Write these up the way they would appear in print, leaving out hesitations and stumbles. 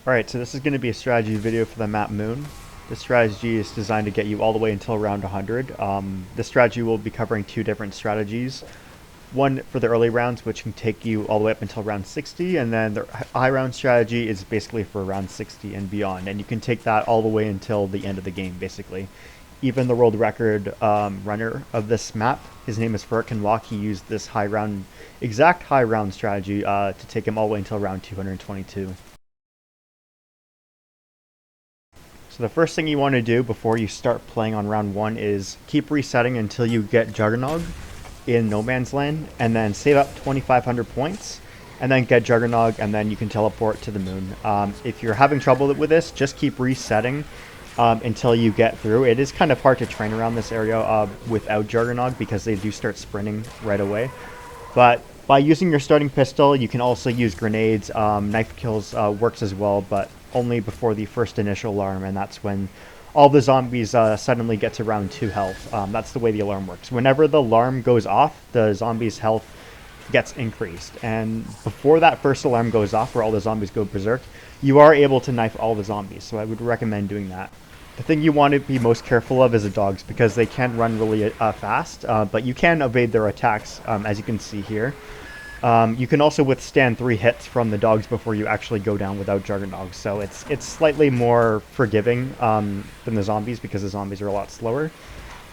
Alright, so this is going to be a strategy video for the map Moon. This strategy is designed to get you all the way until round 100. This strategy will be covering two different strategies. One for the early rounds, which can take you all the way up until round 60, and then the high round strategy is basically for round 60 and beyond, and you can take that all the way until the end of the game, basically. Even the world record runner of this map, his name is Walk. He used this exact high round strategy to take him all the way until round 222. So the first thing you want to do before you start playing on round 1 is keep resetting until you get Juggernog in No Man's Land, and then save up 2,500 points, and then get Juggernog, and then you can teleport to the moon. If you're having trouble with this, just keep resetting until you get through. It is kind of hard to train around this area without Juggernog because they do start sprinting right away. But by using your starting pistol, you can also use grenades. Knife kills works as well, but only before the first initial alarm, and that's when all the zombies suddenly get to round 2 health. That's the way the alarm works. Whenever the alarm goes off, the zombies' health gets increased. And before that first alarm goes off, where all the zombies go berserk, you are able to knife all the zombies, so I would recommend doing that. The thing you want to be most careful of is the dogs, because they can run really fast, but you can evade their attacks, as you can see here. You can also withstand 3 hits from the dogs before you actually go down without Juggernog, so it's slightly more forgiving than the zombies, because the zombies are a lot slower.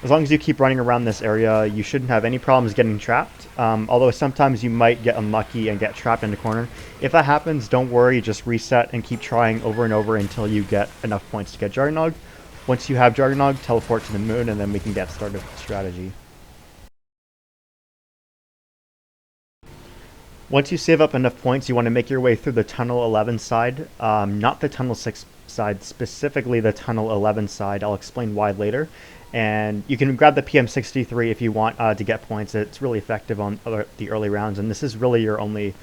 As long as you keep running around this area, you shouldn't have any problems getting trapped, although sometimes you might get unlucky and get trapped in the corner. If that happens, don't worry, just reset and keep trying over and over until you get enough points to get Juggernog. Once you have Juggernog, teleport to the moon, and then we can get started with the strategy. Once you save up enough points, you want to make your way through the Tunnel 11 side, not the Tunnel 6 side, specifically the Tunnel 11 side. I'll explain why later. And you can grab the PM63 if you want to get points. It's really effective on the early rounds, and this is really your only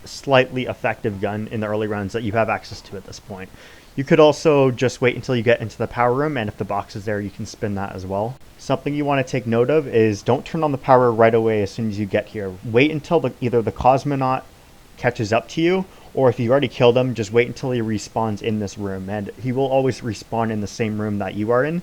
slightly effective gun in the early rounds that you have access to at this point. You could also just wait until you get into the power room, and if the box is there, you can spin that as well. Something you want to take note of is don't turn on the power right away as soon as you get here. Wait until either the Cosmonaut catches up to you, or if you already killed him, just wait until he respawns in this room, and he will always respawn in the same room that you are in.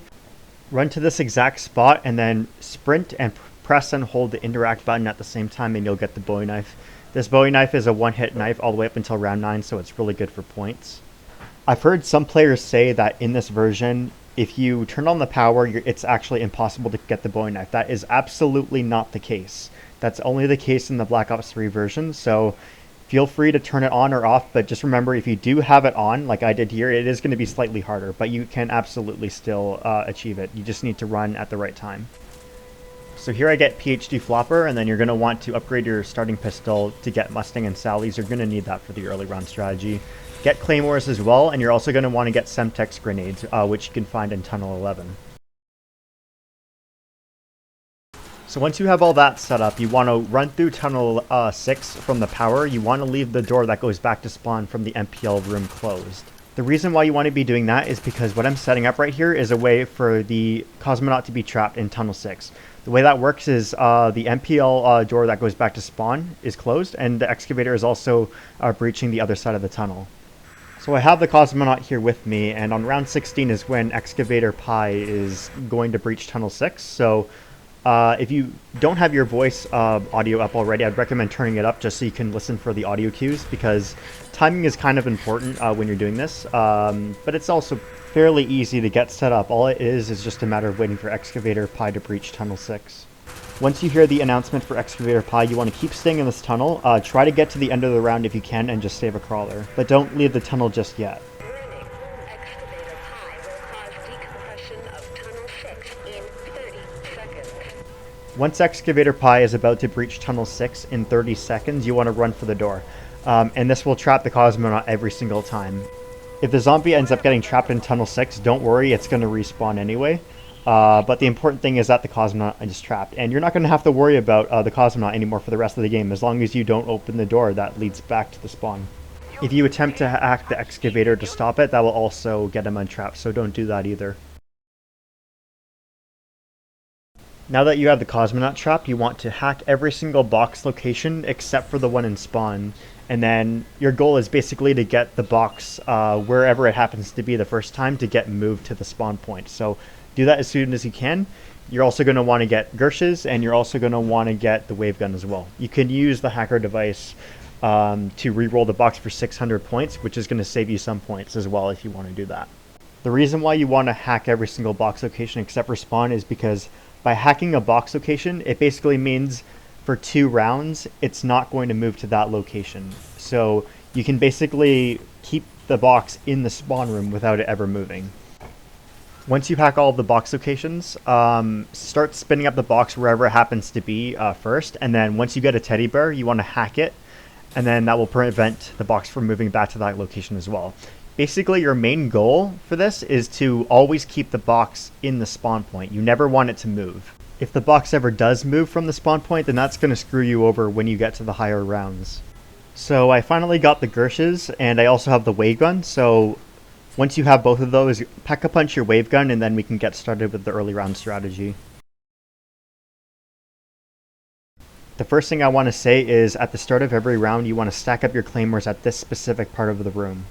Run to this exact spot, and then sprint and press and hold the interact button at the same time, and you'll get the Bowie knife. This Bowie knife is a one-hit knife all the way up until round 9, so it's really good for points. I've heard some players say that in this version, if you turn on the power, it's actually impossible to get the Bowie knife. That is absolutely not the case. That's only the case in the Black Ops 3 version, so feel free to turn it on or off, but just remember, if you do have it on, like I did here, it is going to be slightly harder, but you can absolutely still achieve it. You just need to run at the right time. So here I get PhD Flopper, and then you're going to want to upgrade your starting pistol to get Mustang and Sally's. You're going to need that for the early round strategy. Get Claymores as well, and you're also going to want to get Semtex grenades, which you can find in Tunnel 11. So once you have all that set up, you want to run through Tunnel 6 from the power. You want to leave the door that goes back to spawn from the MPL room closed. The reason why you want to be doing that is because what I'm setting up right here is a way for the Cosmonaut to be trapped in Tunnel 6. The way that works is the MPL door that goes back to spawn is closed, and the excavator is also breaching the other side of the tunnel. So I have the Cosmonaut here with me, and on round 16 is when Excavator Pi is going to breach Tunnel 6. So if you don't have your voice audio up already, I'd recommend turning it up just so you can listen for the audio cues, because timing is kind of important when you're doing this, but it's also fairly easy to get set up. All it is just a matter of waiting for Excavator Pi to breach Tunnel 6. Once you hear the announcement for Excavator Pi, you want to keep staying in this tunnel. Try to get to the end of the round if you can and just save a crawler, but don't leave the tunnel just yet. Excavator Pi will cause decompression of Tunnel 6 in 30 seconds. Once Excavator Pi is about to breach Tunnel 6 in 30 seconds, you want to run for the door. And this will trap the Cosmonaut every single time. If the zombie ends up getting trapped in Tunnel 6, don't worry, it's going to respawn anyway. But the important thing is that the Cosmonaut is trapped, and you're not going to have to worry about the Cosmonaut anymore for the rest of the game, as long as you don't open the door that leads back to the spawn. If you attempt to hack the excavator to stop it, that will also get him untrapped, so don't do that either. Now that you have the Cosmonaut trapped, you want to hack every single box location except for the one in spawn, And then your goal is basically to get the box wherever it happens to be the first time to get moved to the spawn point. So do that as soon as you can. You're also going to want to get Gershs, and you're also going to want to get the wave gun as well. You can use the hacker device to re-roll the box for 600 points, which is going to save you some points as well if you want to do that. The reason why you want to hack every single box location except for spawn is because by hacking a box location, it basically means for 2 rounds, it's not going to move to that location. So you can basically keep the box in the spawn room without it ever moving. Once you hack all of the box locations, start spinning up the box wherever it happens to be first. And then once you get a teddy bear, you want to hack it. And then that will prevent the box from moving back to that location as well. Basically, your main goal for this is to always keep the box in the spawn point. You never want it to move. If the box ever does move from the spawn point, then that's going to screw you over when you get to the higher rounds. So I finally got the Gershs, and I also have the wave gun. So once you have both of those, pack a punch your wave gun, and then we can get started with the early round strategy. The first thing I want to say is at the start of every round, you want to stack up your claymores at this specific part of the room.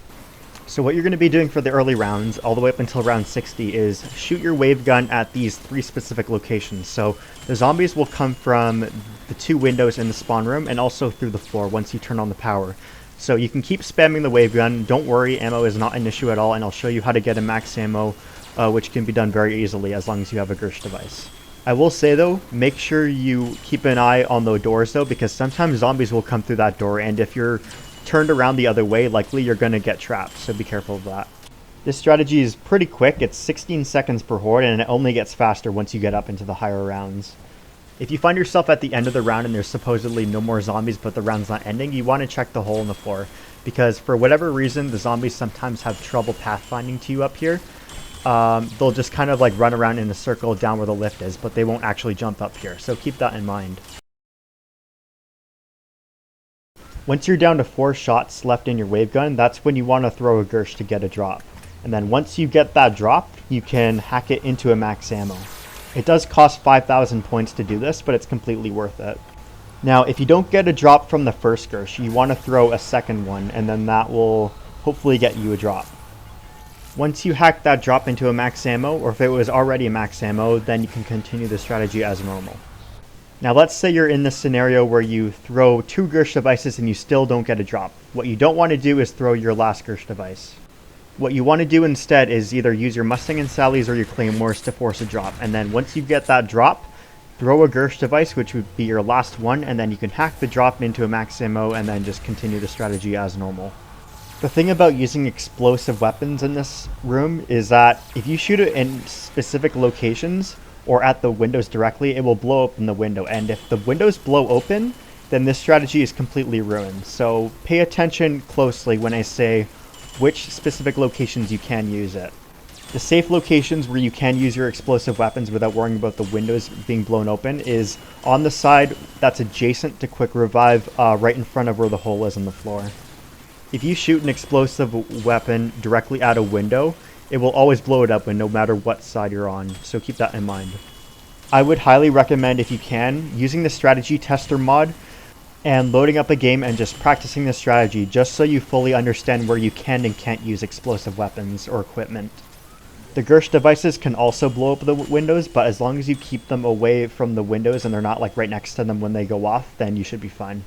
So what you're going to be doing for the early rounds, all the way up until round 60, is shoot your wave gun at these 3 specific locations. So the zombies will come from the 2 windows in the spawn room and also through the floor once you turn on the power. So you can keep spamming the wave gun. Don't worry, ammo is not an issue at all, and I'll show you how to get a max ammo, which can be done very easily as long as you have a Gershs device. I will say though, make sure you keep an eye on the doors though, because sometimes zombies will come through that door, and if you're turned around the other way, likely you're going to get trapped, so be careful of that. This strategy is pretty quick. It's 16 seconds per horde, and it only gets faster once you get up into the higher rounds. If you find yourself at the end of the round and there's supposedly no more zombies but the round's not ending, you want to check the hole in the floor, because for whatever reason the zombies sometimes have trouble pathfinding to you up here. They'll just kind of like run around in a circle down where the lift is, but they won't actually jump up here, so keep that in mind. Once you're down to 4 shots left in your wave gun, that's when you want to throw a Gershs to get a drop. And then once you get that drop, you can hack it into a max ammo. It does cost 5,000 points to do this, but it's completely worth it. Now, if you don't get a drop from the first Gershs, you want to throw a second one, and then that will hopefully get you a drop. Once you hack that drop into a max ammo, or if it was already a max ammo, then you can continue the strategy as normal. Now let's say you're in this scenario where you throw 2 Gershs devices and you still don't get a drop. What you don't want to do is throw your last Gershs device. What you want to do instead is either use your Mustang and Sallies or your Claymores to force a drop. And then once you get that drop, throw a Gershs device, which would be your last one, and then you can hack the drop into a max ammo and then just continue the strategy as normal. The thing about using explosive weapons in this room is that if you shoot it in specific locations, or at the windows directly, it will blow open the window. And if the windows blow open, then this strategy is completely ruined. So pay attention closely when I say which specific locations you can use it. The safe locations where you can use your explosive weapons without worrying about the windows being blown open is on the side that's adjacent to quick revive, right in front of where the hole is on the floor. If you shoot an explosive weapon directly at a window, it will always blow it up no matter what side you're on, so keep that in mind. I would highly recommend, if you can, using the strategy tester mod and loading up a game and just practicing the strategy just so you fully understand where you can and can't use explosive weapons or equipment. The Gershs devices can also blow up the windows, but as long as you keep them away from the windows and they're not like right next to them when they go off, then you should be fine.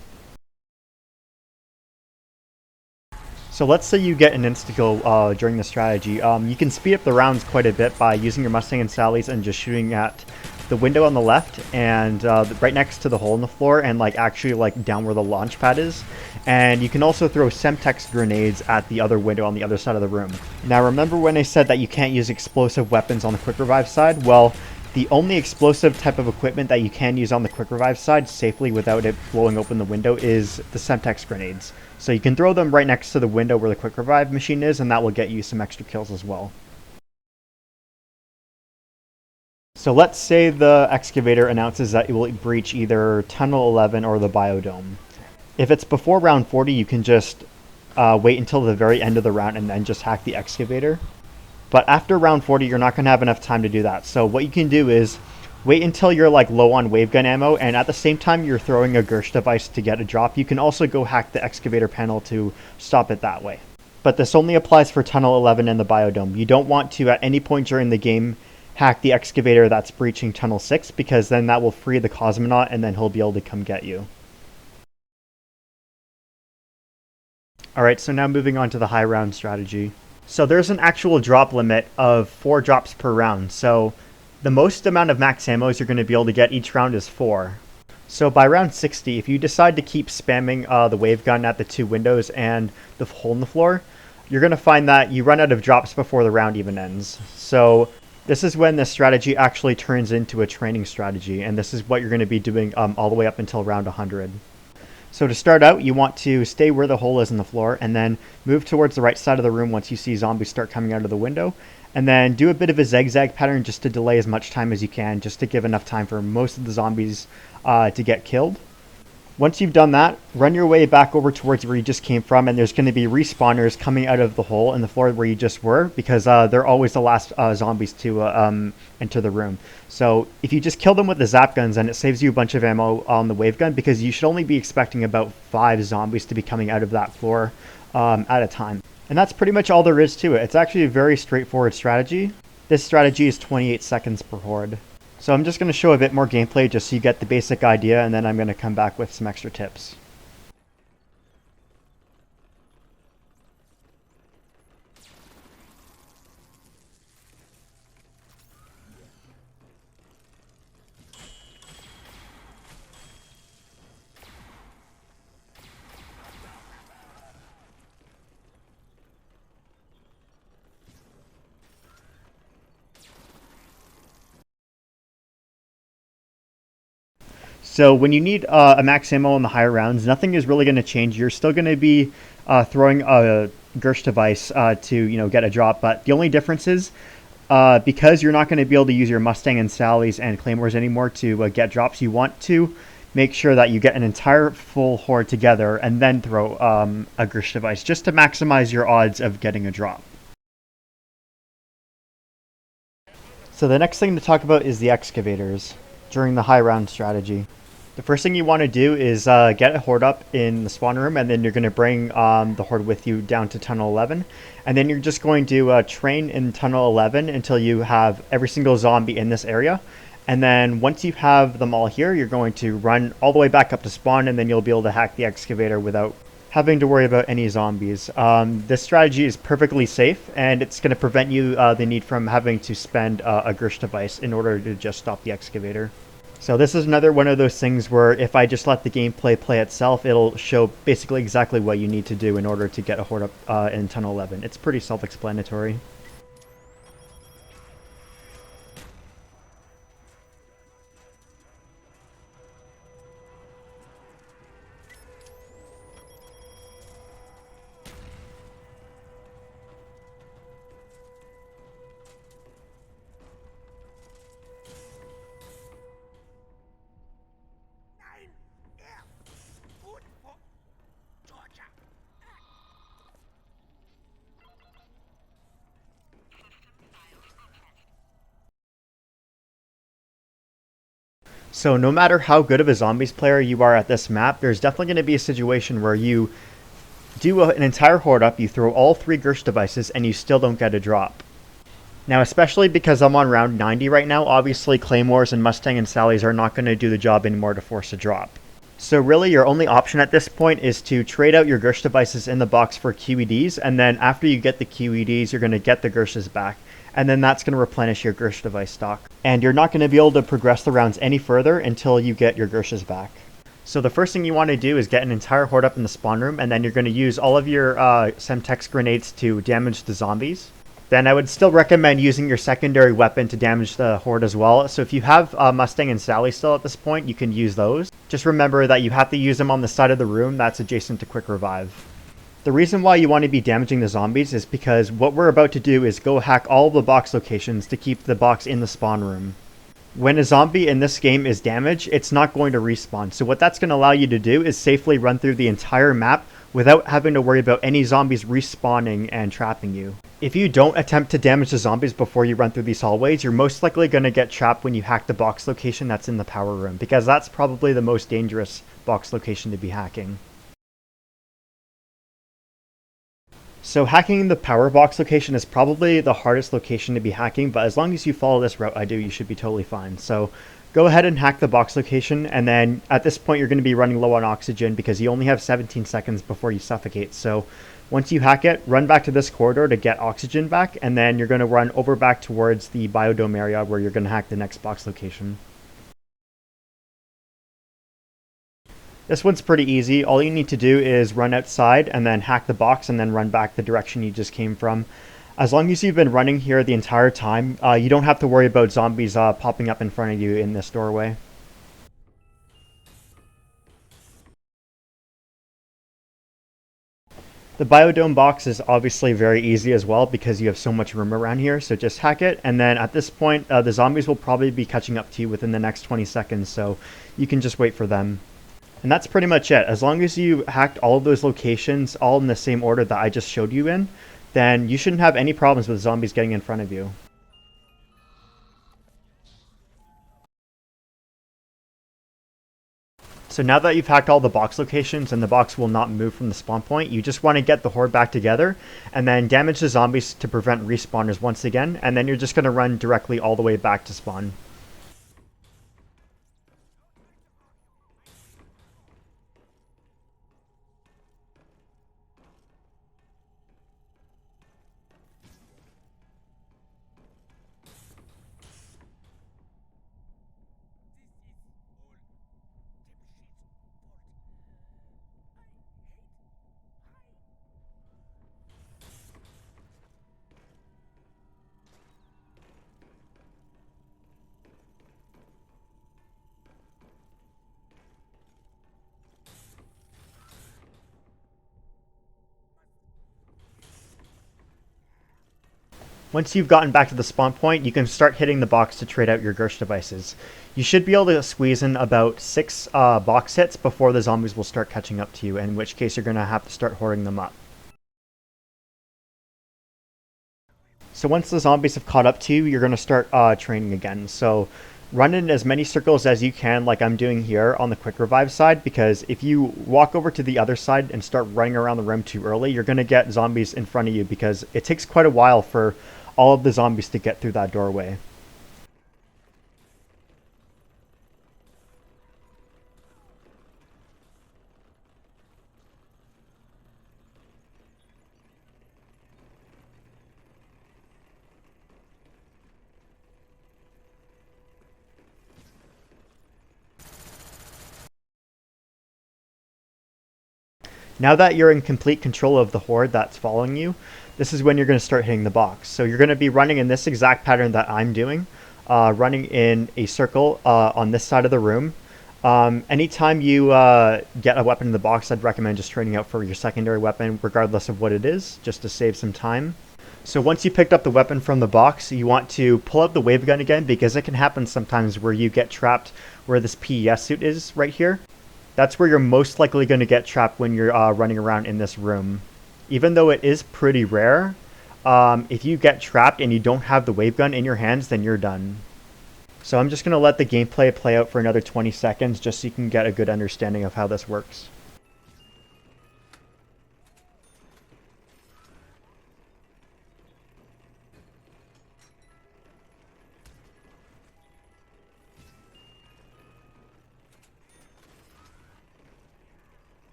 So let's say you get an insta-kill during the strategy. You can speed up the rounds quite a bit by using your Mustang and Sallies and just shooting at the window on the left and right next to the hole in the floor and like actually like down where the launch pad is. And you can also throw Semtex grenades at the other window on the other side of the room. Now remember when I said that you can't use explosive weapons on the quick revive side? Well, the only explosive type of equipment that you can use on the quick revive side safely without it blowing open the window is the Semtex grenades. So you can throw them right next to the window where the quick revive machine is, and that will get you some extra kills as well. So let's say the excavator announces that it will breach either Tunnel 11 or the Biodome. If it's before round 40, you can just wait until the very end of the round and then just hack the excavator. But after round 40, you're not going to have enough time to do that. So what you can do is Wait until you're like low on wavegun ammo, and at the same time you're throwing a Gershs device to get a drop. You can also go hack the excavator panel to stop it that way. But this only applies for Tunnel 11 and the Biodome. You don't want to, at any point during the game, hack the excavator that's breaching Tunnel 6, because then that will free the Cosmonaut, and then he'll be able to come get you. Alright, so now moving on to the high round strategy. So there's an actual drop limit of 4 drops per round, so the most amount of max ammo you're going to be able to get each round is 4. So by round 60, if you decide to keep spamming the wave gun at the 2 windows and the hole in the floor, you're going to find that you run out of drops before the round even ends. So this is when this strategy actually turns into a training strategy, and this is what you're going to be doing all the way up until round 100. So to start out, you want to stay where the hole is in the floor, and then move towards the right side of the room once you see zombies start coming out of the window, and then do a bit of a zigzag pattern just to delay as much time as you can, just to give enough time for most of the zombies to get killed. Once you've done that, run your way back over towards where you just came from, and there's going to be respawners coming out of the hole in the floor where you just were, because they're always the last zombies to enter the room. So if you just kill them with the zap guns, then it saves you a bunch of ammo on the wave gun, because you should only be expecting about 5 zombies to be coming out of that floor at a time. And that's pretty much all there is to it. It's actually a very straightforward strategy. This strategy is 28 seconds per horde. So I'm just going to show a bit more gameplay just so you get the basic idea, and then I'm going to come back with some extra tips. So when you need a max ammo in the higher rounds, nothing is really going to change. You're still going to be throwing a Gershs device to get a drop, but the only difference is because you're not going to be able to use your Mustang and Sallies and Claymores anymore to get drops, you want to make sure that you get an entire full horde together and then throw a Gershs device just to maximize your odds of getting a drop. So the next thing to talk about is the excavators during the high round strategy. The first thing you want to do is get a horde up in the spawn room, and then you're going to bring the horde with you down to Tunnel 11. And then you're just going to train in Tunnel 11 until you have every single zombie in this area. And then once you have them all here, you're going to run all the way back up to spawn, and then you'll be able to hack the excavator without having to worry about any zombies. This strategy is perfectly safe, and it's going to prevent you the need from having to spend a Gershs device in order to just stop the excavator. So this is another one of those things where if I just let the gameplay play itself, it'll show basically exactly what you need to do in order to get a horde up in Tunnel 11. It's pretty self-explanatory. So no matter how good of a zombies player you are at this map, there's definitely going to be a situation where you do an entire horde up, you throw all 3 Gershs devices, and you still don't get a drop. Now, especially because I'm on round 90 right now, obviously Claymores and Mustang and Sallies are not going to do the job anymore to force a drop. So really your only option at this point is to trade out your Gershs devices in the box for QEDs, and then after you get the QEDs, you're going to get the Gershs back. And then that's going to replenish your Gershs device stock. And you're not going to be able to progress the rounds any further until you get your Gershs back. So the first thing you want to do is get an entire horde up in the spawn room, and then you're going to use all of your Semtex grenades to damage the zombies. Then I would still recommend using your secondary weapon to damage the horde as well. So if you have Mustang and Sally still at this point, you can use those. Just remember that you have to use them on the side of the room that's adjacent to quick revive. The reason why you want to be damaging the zombies is because what we're about to do is go hack all of the box locations to keep the box in the spawn room. When a zombie in this game is damaged, it's not going to respawn. So what that's going to allow you to do is safely run through the entire map without having to worry about any zombies respawning and trapping you. If you don't attempt to damage the zombies before you run through these hallways, you're most likely going to get trapped when you hack the box location that's in the power room, because that's probably the most dangerous box location to be hacking. So hacking the power box location is probably the hardest location to be hacking, but as long as you follow this route I do, you should be totally fine. So go ahead and hack the box location, and then at this point you're going to be running low on oxygen because you only have 17 seconds before you suffocate. So once you hack it, run back to this corridor to get oxygen back, and then you're going to run over back towards the biodome area where you're going to hack the next box location. This one's pretty easy. All you need to do is run outside and then hack the box and then run back the direction you just came from. As long as you've been running here the entire time, you don't have to worry about zombies popping up in front of you in this doorway. The biodome box is obviously very easy as well because you have so much room around here, so just hack it, and then at this point the zombies will probably be catching up to you within the next 20 seconds, so you can just wait for them. And that's pretty much it. As long as you hacked all of those locations all in the same order that I just showed you in, then you shouldn't have any problems with zombies getting in front of you. So now that you've hacked all the box locations and the box will not move from the spawn point, you just want to get the horde back together and then damage the zombies to prevent respawners once again, and then you're just going to run directly all the way back to spawn. Once you've gotten back to the spawn point, you can start hitting the box to trade out your Gershs devices. You should be able to squeeze in about 6 box hits before the zombies will start catching up to you, in which case you're going to have to start hoarding them up. So once the zombies have caught up to you, you're going to start training again. So run in as many circles as you can, like I'm doing here on the quick revive side, because if you walk over to the other side and start running around the room too early, you're going to get zombies in front of you because it takes quite a while for all of the zombies to get through that doorway. Now that you're in complete control of the horde that's following you, this is when you're going to start hitting the box. So you're going to be running in this exact pattern that I'm doing, running in a circle on this side of the room. Anytime you get a weapon in the box, I'd recommend just trading out for your secondary weapon, regardless of what it is, just to save some time. So once you picked up the weapon from the box, you want to pull out the wave gun again, because it can happen sometimes where you get trapped where this PES suit is right here. That's where you're most likely going to get trapped when you're running around in this room. Even though it is pretty rare, if you get trapped and you don't have the wave gun in your hands, then you're done. So I'm just going to let the gameplay play out for another 20 seconds just so you can get a good understanding of how this works.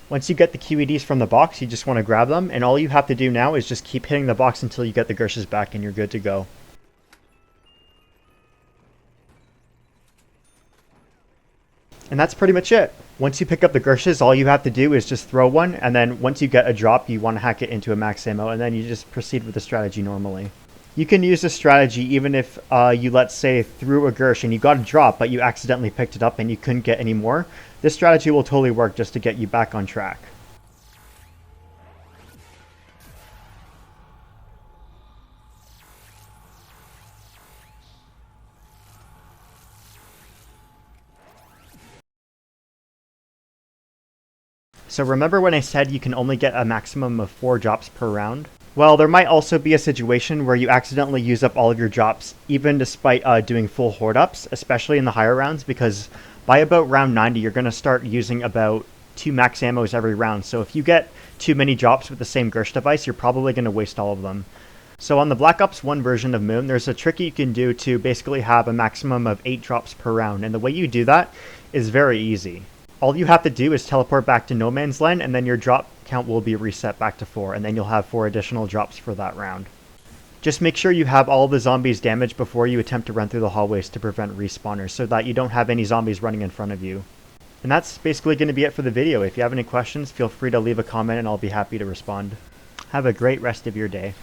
Once you get the QEDs from the box, you just want to grab them, and all you have to do now is just keep hitting the box until you get the Gershs back and you're good to go. And that's pretty much it. Once you pick up the Gershs, all you have to do is just throw one, and then once you get a drop, you want to hack it into a max ammo, and then you just proceed with the strategy normally. You can use this strategy even if you, let's say, threw a Gersh and you got a drop, but you accidentally picked it up and you couldn't get any more. This strategy will totally work just to get you back on track. So remember when I said you can only get a maximum of 4 drops per round? Well, there might also be a situation where you accidentally use up all of your drops, even despite doing full hoard ups, especially in the higher rounds, because by about round 90, you're going to start using about 2 max ammos every round. So if you get too many drops with the same Gersh device, you're probably going to waste all of them. So on the Black Ops 1 version of Moon, there's a trick you can do to basically have a maximum of 8 drops per round, and the way you do that is very easy. All you have to do is teleport back to No Man's Land, and then your drop count will be reset back to 4, and then you'll have 4 additional drops for that round. Just make sure you have all the zombies damaged before you attempt to run through the hallways to prevent respawners, so that you don't have any zombies running in front of you. And that's basically going to be it for the video. If you have any questions, feel free to leave a comment and I'll be happy to respond. Have a great rest of your day.